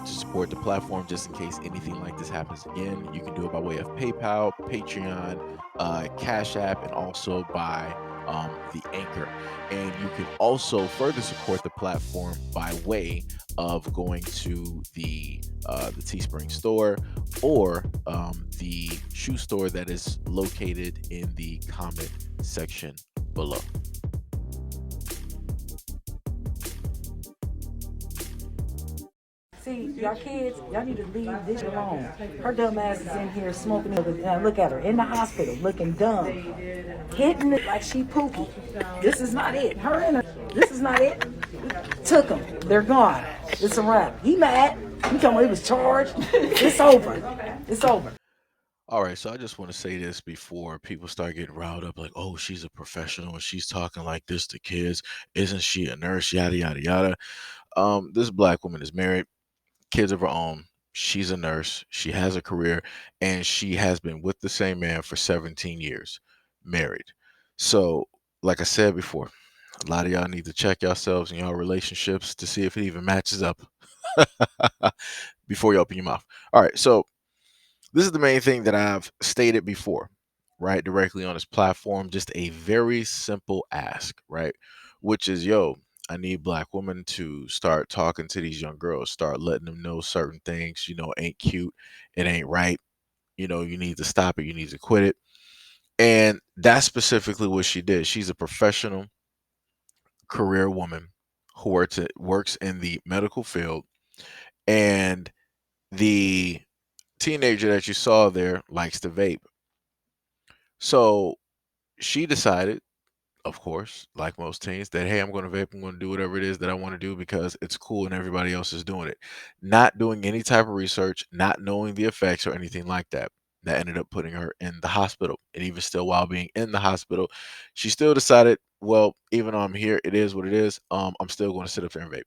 want to support the platform just in case anything like this happens again, you can do it by way of PayPal, Patreon, Cash App, and also by the Anchor. And you can also further support the platform by way of going to the Teespring store or the shoe store that is located in the comment section below. See, y'all kids, y'all need to leave this alone. Her dumb ass is in here smoking. Look at her in the hospital, looking dumb, hitting it like she pookie. This is not it. Her and her. This is not it. Took them. They're gone. It's a wrap. He mad. He told me he was charged. It's over. It's over. All right, so I just want to say this before people start getting riled up like, oh, she's a professional and she's talking like this to kids. Isn't she a nurse? Yada, yada, yada. This black woman is married, kids of her own. She's a nurse. She has a career, and she has been with the same man for 17 years, married. So, like I said before, a lot of y'all need to check yourselves and y'all relationships to see if it even matches up before you open your mouth. All right, so this is the main thing that I've stated before, right? Directly on this platform, just a very simple ask, right? Which is, yo, I need black women to start talking to these young girls, start letting them know certain things, ain't cute, it ain't right, you need to stop it, you need to quit it. And that's specifically what she did. She's a professional career woman who works in the medical field, and the teenager that you saw there likes to vape. So she decided, of course, like most teens, that hey, I'm going to vape. I'm going to do whatever it is that I want to do because it's cool and everybody else is doing it. Not doing any type of research, not knowing the effects or anything like that. That ended up putting her in the hospital. And even still, while being in the hospital, she still decided, well, even though I'm here, it is what it is. I'm still going to sit up there and vape.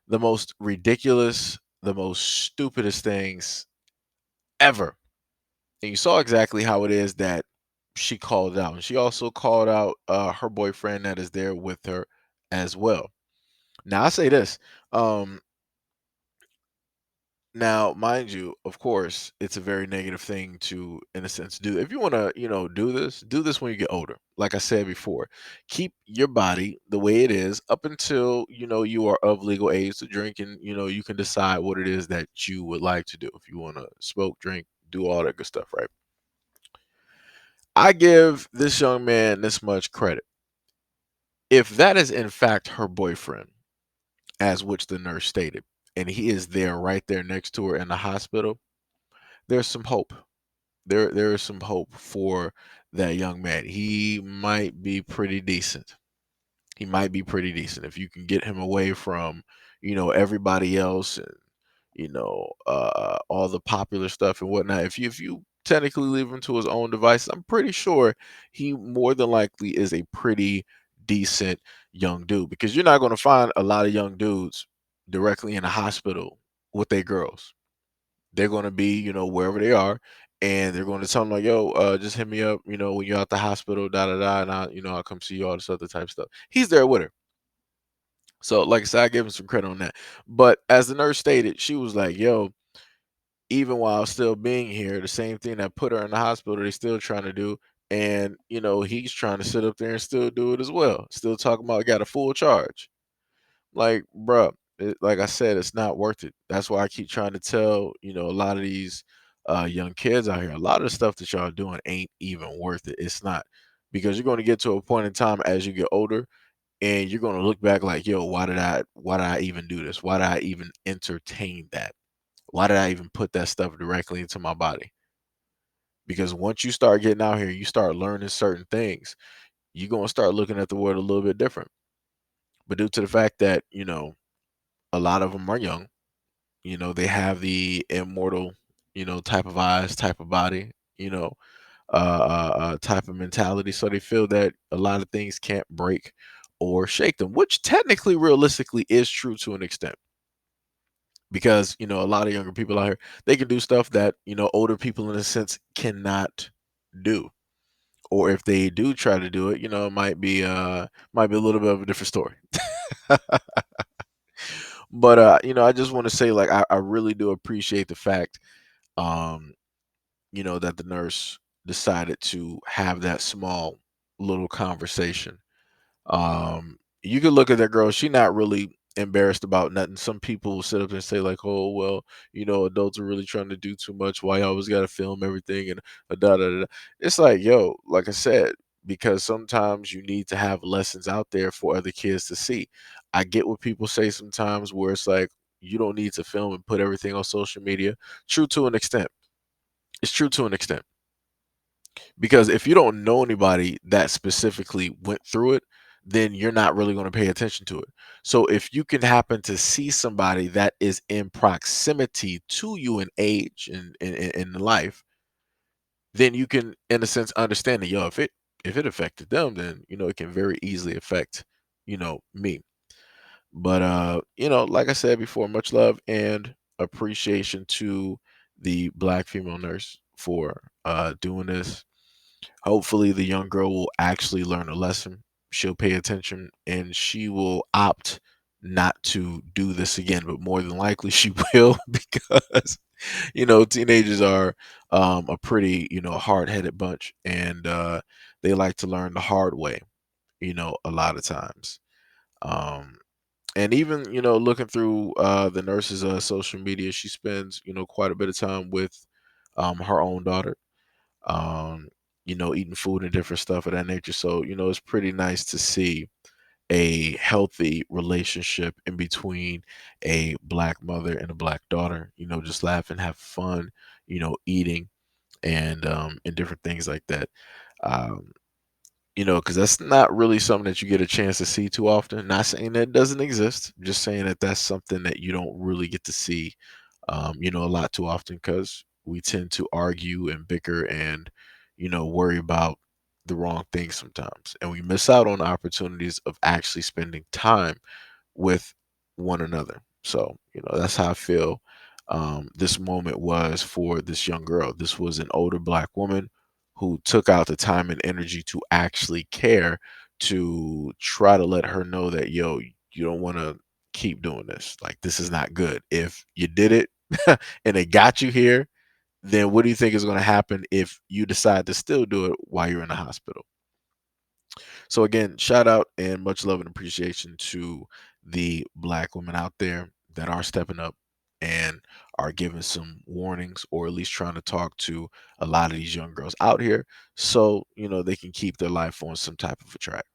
The most ridiculous, the most stupidest things ever. And you saw exactly how it is that she called out. And she also called out her boyfriend that is there with her as well. Now, I say this. Um, Now, mind you, of course, it's a very negative thing to, in a sense, do. If you want to, do this when you get older. Like I said before, keep your body the way it is up until, you are of legal age to drink and, you can decide what it is that you would like to do. If you want to smoke, drink, do all that good stuff, right? I give this young man this much credit. If that is in fact her boyfriend, as which the nurse stated, and he is there right there next to her in the hospital, there's some hope. There is some hope for that young man. He might be pretty decent. He might be pretty decent if you can get him away from, everybody else and all the popular stuff and whatnot. If you technically leave him to his own device, I'm pretty sure he more than likely is a pretty decent young dude because you're not going to find a lot of young dudes directly in a hospital with their girls. They're going to be, wherever they are, and they're going to tell them like, "Yo, just hit me up, when you're at the hospital, da da da, and I'll come see you, all this other type of stuff." He's there with her. So, like I said, I give him some credit on that. But as the nurse stated, she was like, "Yo, even while still being here, the same thing that put her in the hospital, they still trying to do." And, he's trying to sit up there and still do it as well. Still talking about got a full charge. Like, bruh, like I said, it's not worth it. That's why I keep trying to tell, a lot of these young kids out here, a lot of the stuff that y'all doing ain't even worth it. It's not. Because you're going to get to a point in time as you get older and you're going to look back like, yo, why did I even do this? Why did I even entertain that? Why did I even put that stuff directly into my body? Because once you start getting out here, you start learning certain things, you're going to start looking at the world a little bit different. But due to the fact that, a lot of them are young, they have the immortal, type of eyes, type of body, type of mentality. So they feel that a lot of things can't break or shake them, which technically, realistically, is true to an extent. Because a lot of younger people out here, they can do stuff that older people in a sense cannot do. Or if they do try to do it, it might be a little bit of a different story. But I just want to say, like, I really do appreciate the fact, um, that the nurse decided to have that small little conversation. You could look at that girl, she not really embarrassed about nothing. Some people will sit up and say, like, oh well, adults are really trying to do too much. Why you always gotta film everything and da da da. Da. It's like, yo, like I said, because sometimes you need to have lessons out there for other kids to see. I get what people say sometimes where it's like you don't need to film and put everything on social media. True to an extent. It's true to an extent. Because if you don't know anybody that specifically went through it, then you're not really going to pay attention to it. So if you can happen to see somebody that is in proximity to you in age and in life, then you can, in a sense, understand that, yo, if it affected them, then it can very easily affect me. But like I said before, much love and appreciation to the black female nurse for doing this. Hopefully, the young girl will actually learn a lesson. She'll pay attention and she will opt not to do this again. But more than likely, she will because, teenagers are a pretty, hard headed bunch and they like to learn the hard way, a lot of times. Um, and even, looking through the nurse's social media, she spends, quite a bit of time with her own daughter, um, eating food and different stuff of that nature. So, it's pretty nice to see a healthy relationship in between a black mother and a black daughter, just laughing, have fun, eating and different things like that. Um, because that's not really something that you get a chance to see too often. Not saying that it doesn't exist, just saying that that's something that you don't really get to see, a lot too often because we tend to argue and bicker and, worry about the wrong things sometimes. And we miss out on opportunities of actually spending time with one another. So, that's how I feel this moment was for this young girl. This was an older black woman who took out the time and energy to actually care to try to let her know that, yo, you don't want to keep doing this. Like, this is not good. If you did it and it got you here, then what do you think is going to happen if you decide to still do it while you're in the hospital? So again, shout out and much love and appreciation to the black women out there that are stepping up and are giving some warnings or at least trying to talk to a lot of these young girls out here so, they can keep their life on some type of a track.